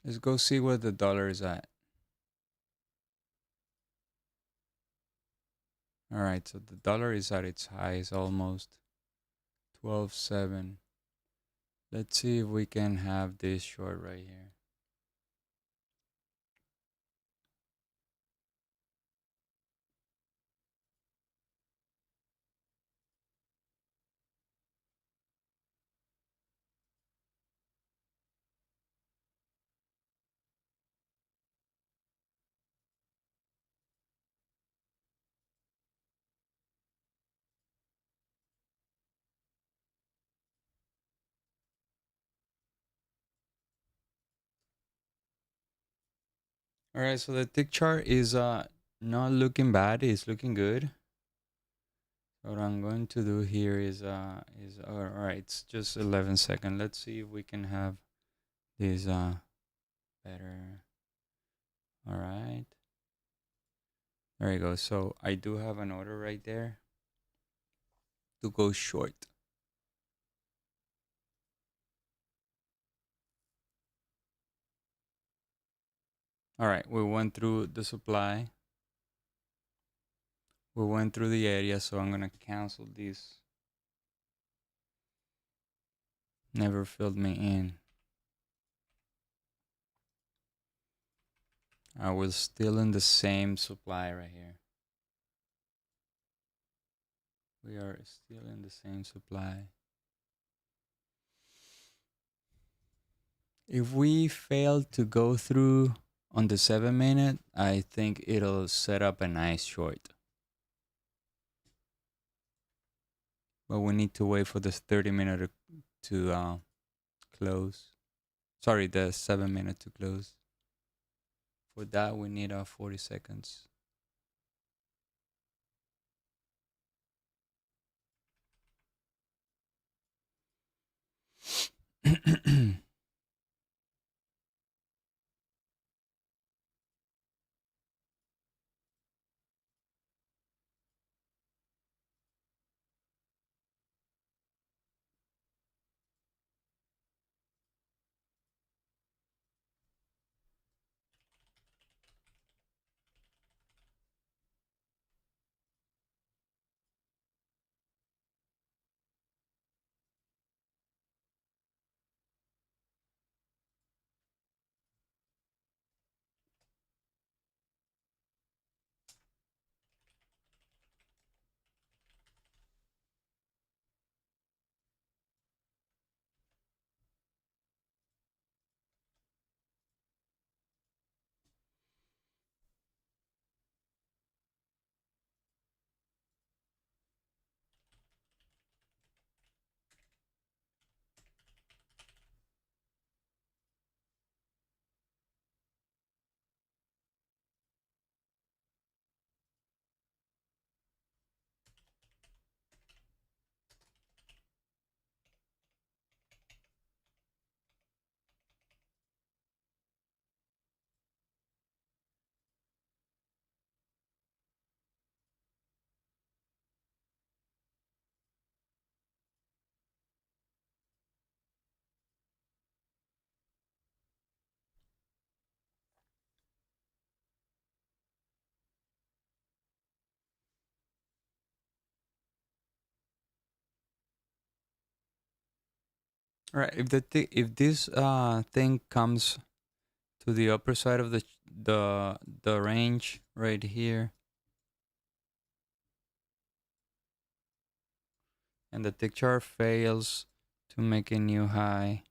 Let's go see where the dollar is at. All right, so the dollar is at its highs almost 12.7. Let's see if we can have this short right here. All right, so the tick chart is not looking bad. It's looking good. What I'm going to do here is all right. It's just 11 seconds. Let's see if we can have this better. All right, there you go. So I do have an order right there to go short. All right, we went through the supply. We went through the area, so I'm gonna cancel this. Never filled me in. I was still in the same supply right here. We are still in the same supply. If we fail to go through on the 7-minute, I think it'll set up a nice short. But we need to wait for the 30-minute to close. Sorry, the 7-minute to close. For that, we need 40 seconds. All right, if this thing comes to the upper side of the range right here, and the tick chart fails to make a new high,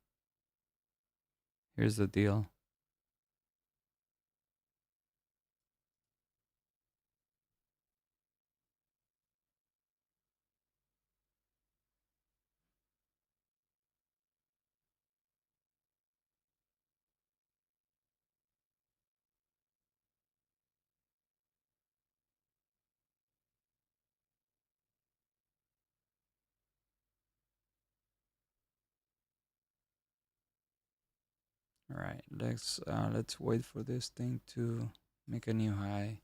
here's the deal. All right, let's wait for this thing to make a new high.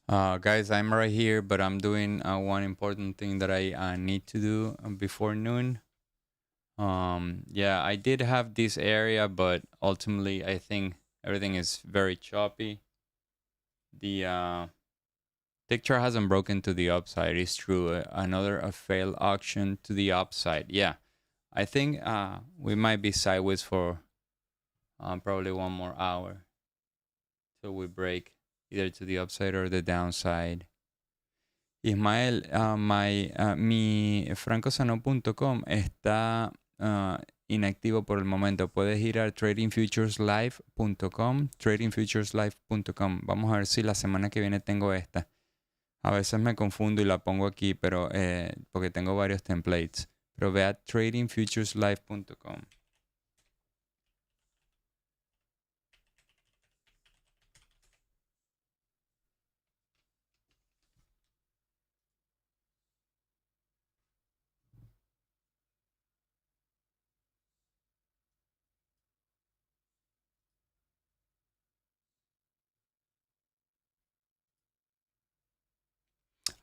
Guys, I'm right here, but I'm doing one important thing that I need to do before noon. Yeah, I did have this area, but ultimately I think everything is very choppy. The picture hasn't broken to the upside. It's true. Another failed auction to the upside. Yeah, I think we might be sideways for probably one more hour till we break either to the upside or the downside. Ismael, mi francosano.com está inactivo por el momento. Puedes ir a tradingfutureslive.com, tradingfutureslive.com. Vamos a ver si la semana que viene tengo esta. A veces me confundo y la pongo aquí, pero porque tengo varios templates. Pero ve a tradingfutureslive.com.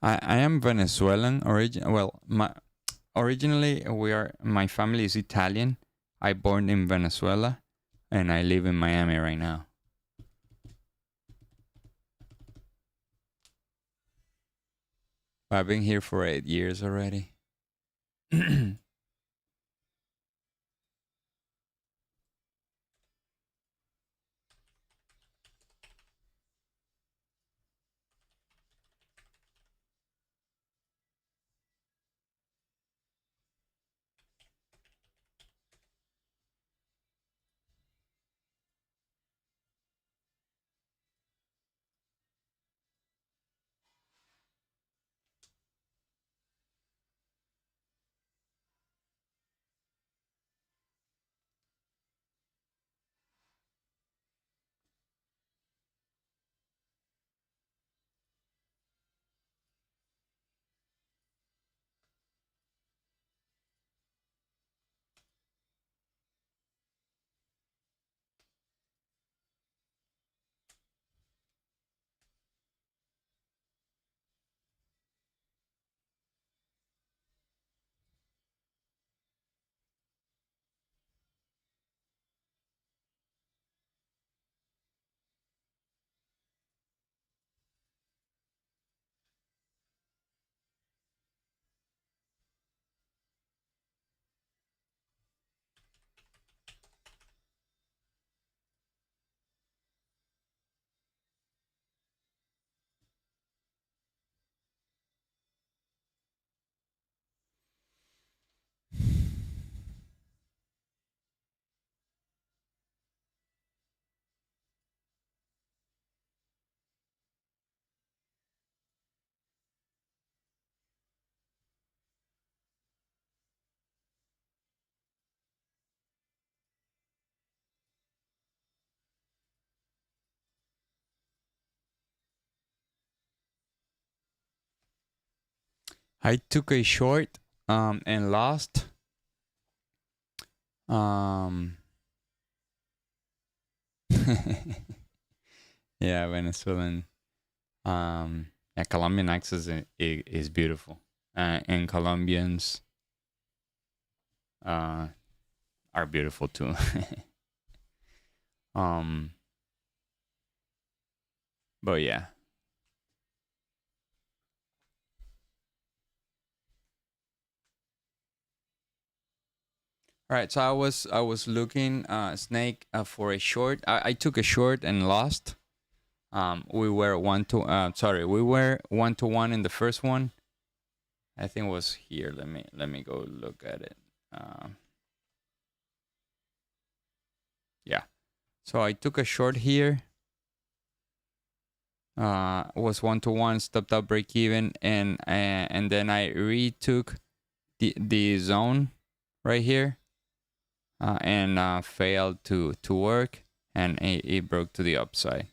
I am Venezuelan originally my family is Italian. I born in Venezuela and I live in Miami right now. I've been here for 8 years already. I took a short and lost. Yeah, Venezuelan. Yeah, Colombian accent is beautiful, and Colombians are beautiful too. But yeah. All right, so I was looking snake for a short. I took a short and lost. We were we were 1-1 in the first one. I think it was here. Let me go look at it. Yeah. So I took a short here. Was 1-1, stopped out break even, and then I retook the zone right here, and failed to work, and it broke to the upside.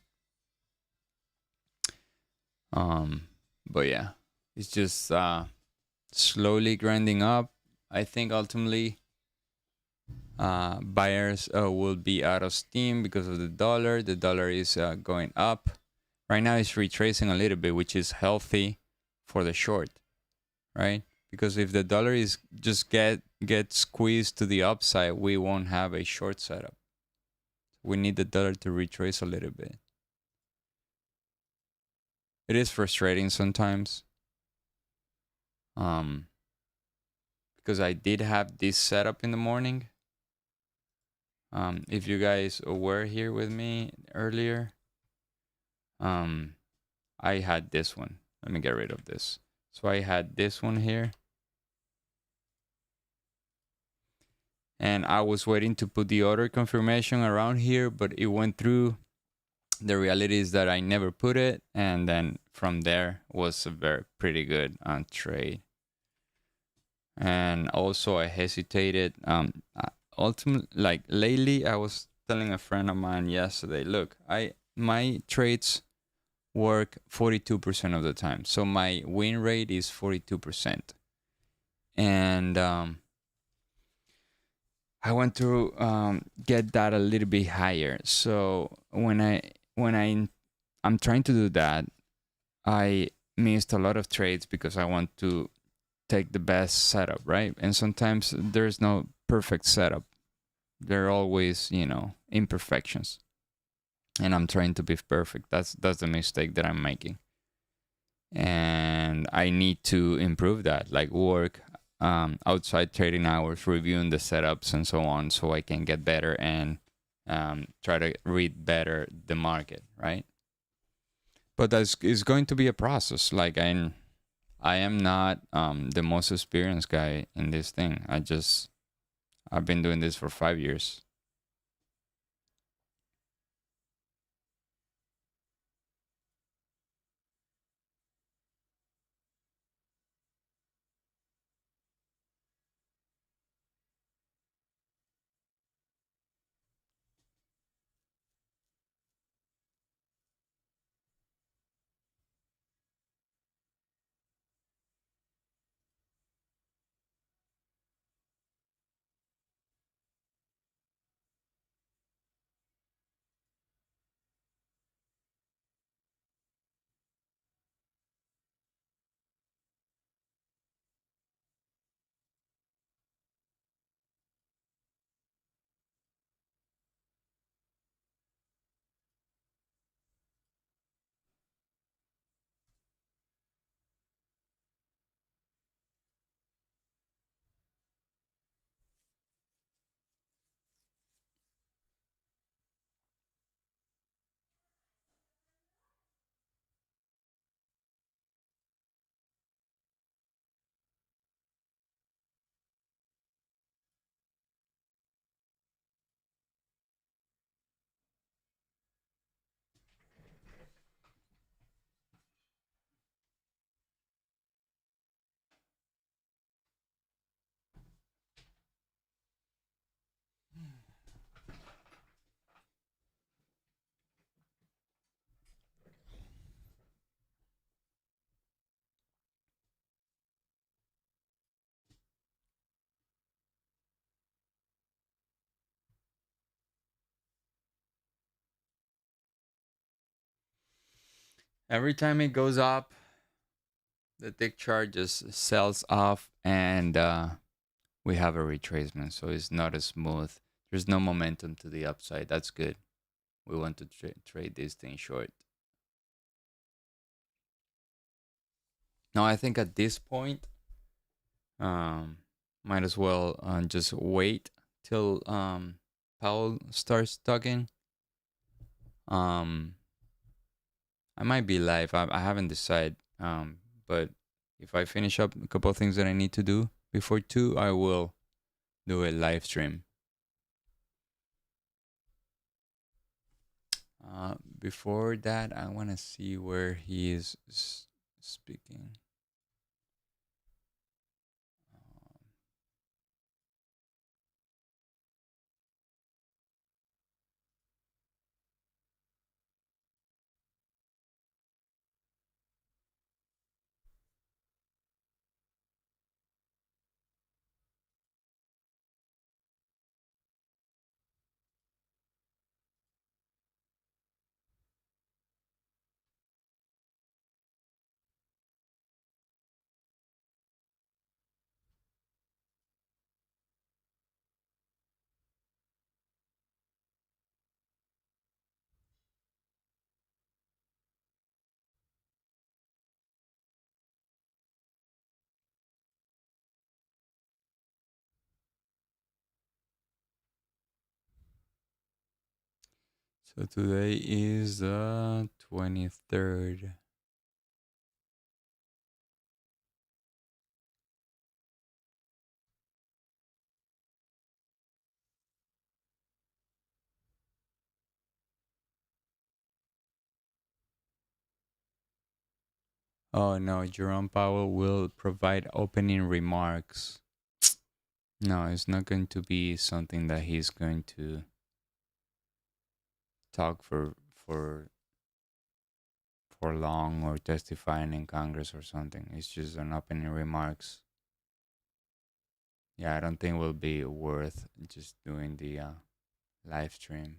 But yeah, it's just slowly grinding up. I think ultimately buyers will be out of steam because of the dollar. The dollar is going up. Right now it's retracing a little bit, which is healthy for the short, right? Because if the dollar is just get squeezed to the upside, we won't have a short setup. We need the dollar to retrace a little bit. It is frustrating sometimes. Because I did have this setup in the morning. If you guys were here with me earlier, I had this one. Let me get rid of this. So I had this one here. And I was waiting to put the order confirmation around here, but it went through. The reality is that I never put it. And then from there was a pretty good trade. And also I hesitated. Ultimately, like lately, I was telling a friend of mine yesterday, look, my trades work 42% of the time. So my win rate is 42%. And I want to get that a little bit higher. So when I'm trying to do that, I missed a lot of trades because I want to take the best setup, right? And sometimes there's no perfect setup. There are always, imperfections. And I'm trying to be perfect. That's the mistake that I'm making. And I need to improve that, like work outside trading hours, reviewing the setups and so on, so I can get better and try to read better the market, right? But that's is going to be a process. Like I am not the most experienced guy in this thing. I've been doing this for 5 years. Every time it goes up, the tick chart just sells off, and we have a retracement, so it's not as smooth. There's no momentum to the upside. That's good. We want to trade this thing short. Now, I think at this point, might as well just wait till Powell starts talking. I might be live. I haven't decided. But if I finish up a couple of things that I need to do before 2, I will do a live stream. Before that, I want to see where he is speaking. So today is the 23rd. Oh no, Jerome Powell will provide opening remarks. No, it's not going to be something that he's going to talk for long or testifying in Congress or something. It's just an opening remarks. Yeah, I don't think it will be worth just doing the live stream.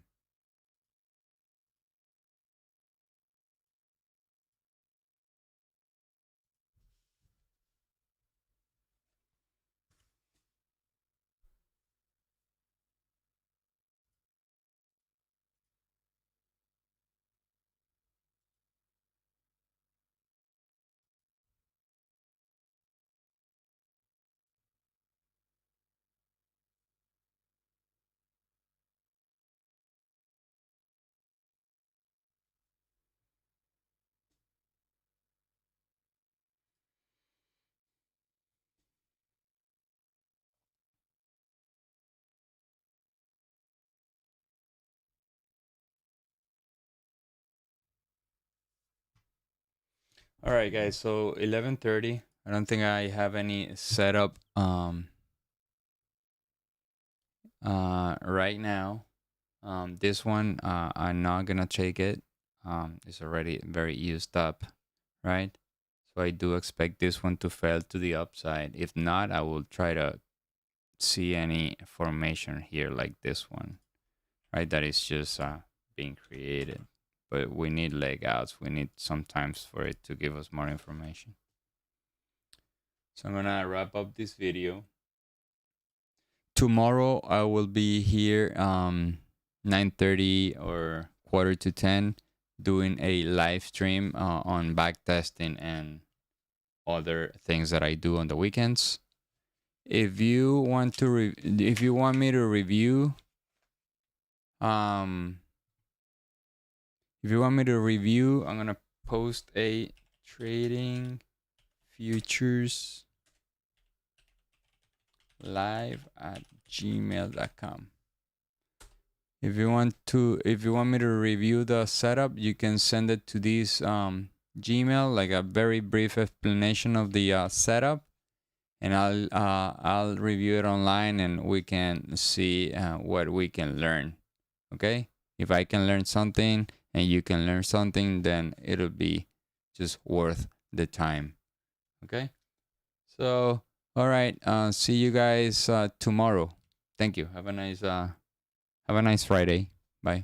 All right, guys. So 11:30. I don't think I have any setup right now. This one I'm not gonna take it. It's already very used up, right? So I do expect this one to fail to the upside. If not, I will try to see any formation here like this one, right? That is just being created. But we need leg outs. We need sometimes for it to give us more information. So I'm gonna wrap up this video. Tomorrow I will be here 9:30 or quarter to 10 doing a live stream on back testing and other things that I do on the weekends. If you want to if you want me to review if you want me to review, I'm going to post a trading futures live at gmail.com. If you want me to review the setup, you can send it to this Gmail, like a very brief explanation of the setup, and I'll review it online, and we can see what we can learn. Okay, if I can learn something and you can learn something, then it'll be just worth the time. Okay, so all right, see you guys tomorrow. Thank you. Have a nice Friday. Bye.